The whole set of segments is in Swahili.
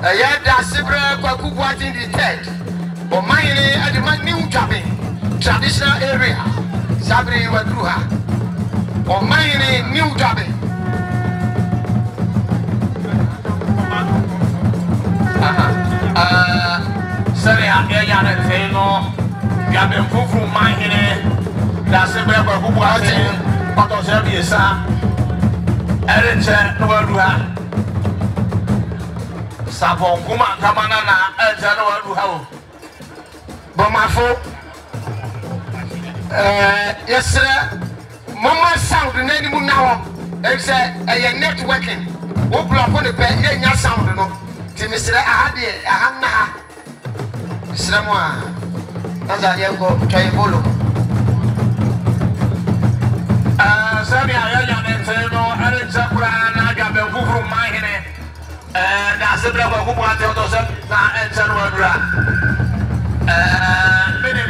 Yada Sibra Kwakubuatin the third. Or mine at the new Japan traditional area. Sabri Wadruha. Or mine new Japan. Sorry, I say no. You have been full from mine here. That's Sibra Kwakubuatin. But of Serbia, Erin Wadruha. Sapon kuma kamana na ejana wa how bomafo yesre mama sound na ni mu na ho e say networking wo block on the pe ye nya sound no ti misre ahade ahanna ha misre mo a aza ye go kai bolo sabi ya ne se no are zakura na ga be fufuru mahine that's the brother who wants to say that it's a word. Maybe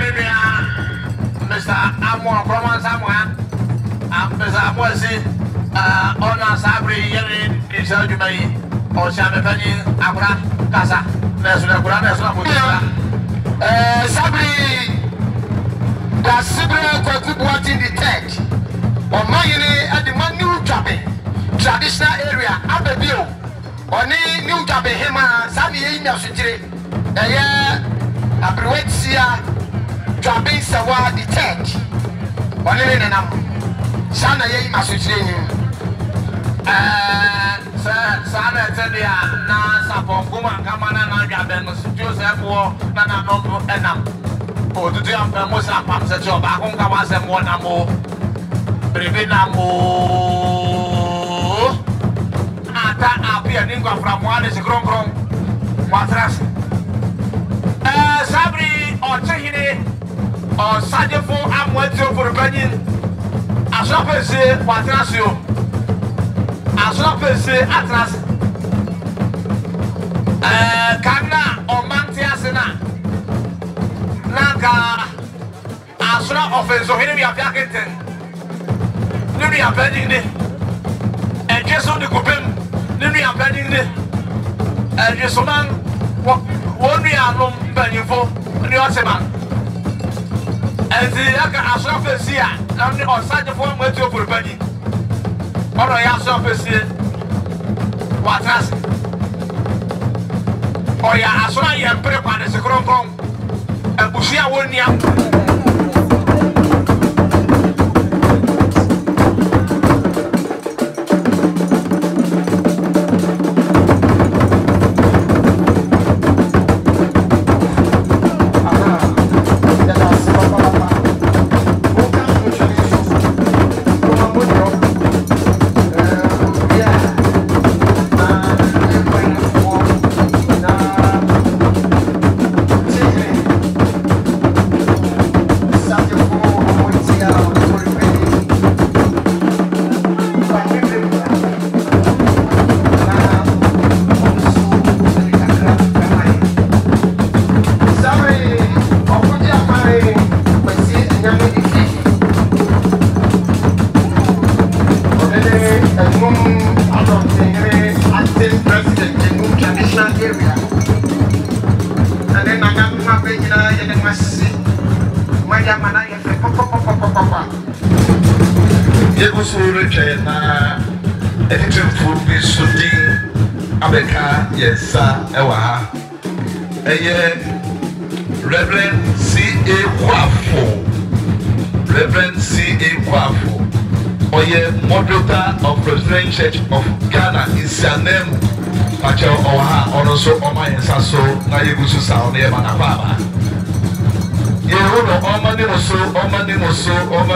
Mr. Amo from somewhere. Mr. Amosi, Ona Sabri, Yerin, is a Jumay, or Shamefani, Abra, Casa, National Grand, Sabri, that's Sibra Kwakubuatin the third. Or Mayene at the Manu Japan, traditional area, Abbeville. Oni new Jabe hema sani ina sujire eye abrewetia Jabe sawa the third oni ne nam sana ye ima sujire ni sana tedia na sapon kuma kama na Jabe no studio se ko na no enam o tutu am mo sa pam se jo ba ko ka wa se mo na mo brebe na mo ata apia ningwa from one is kron watras sabri o chehine o sadefo amwatio for banin asopese watrasio asopese atras kana o mantiasena naka asra ofenso hini mi apia keten ni apia ni ejeso de kopem Nini am pending it. And just a man, one we are no pending for the other man. And the other surface here, and the outside the form went to for penny. Or I surface here. What has or ya as I am prepared as a cron and Bushia won't yam. Yes, Ewa. Reverend C.A. Kwafo. Reverend C.A. Kwafo. Oye, moderator of President Church of Ghana is your name. Pacho Oha, Onoso, Oma, and Sasso, Nayusu Sound, Emanababa. Yehuno, Oma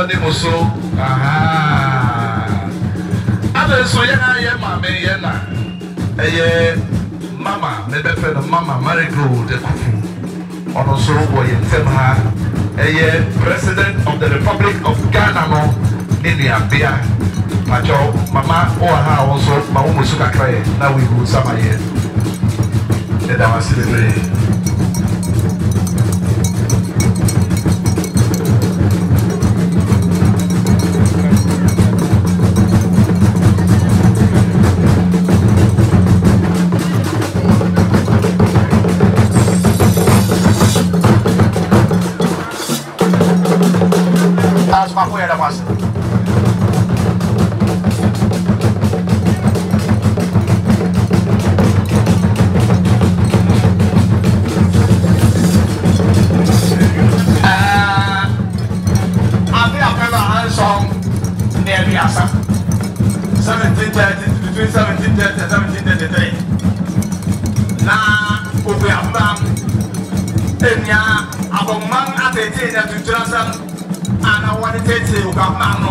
Nimoso. Aha. Other Soyana, Yama, Mayena. Mama, maybe friend of Mama, Marigold, the Kufu. Also, boy, and Temha, President of the Republic of Ghana, India, Bia, Macho, Mama, Oha, also, Maumu Sukakray, now we go some here. And I was celebrating. we are found. Enya abomman atete na tuturasam ana wani tete ukamano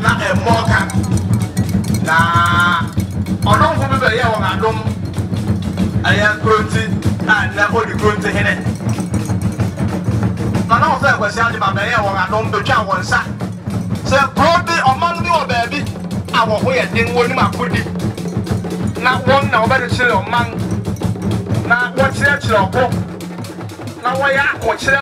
na emoka na odon fu be ye won adom aya kronti na odi kronti hene na o fe kwasi ade ba be ye won adom be twa won sa se probi oman bi o baabi awo ho ye den woni makodi na won na oba de chire oman na wo chire chire opo na wo ya ko chire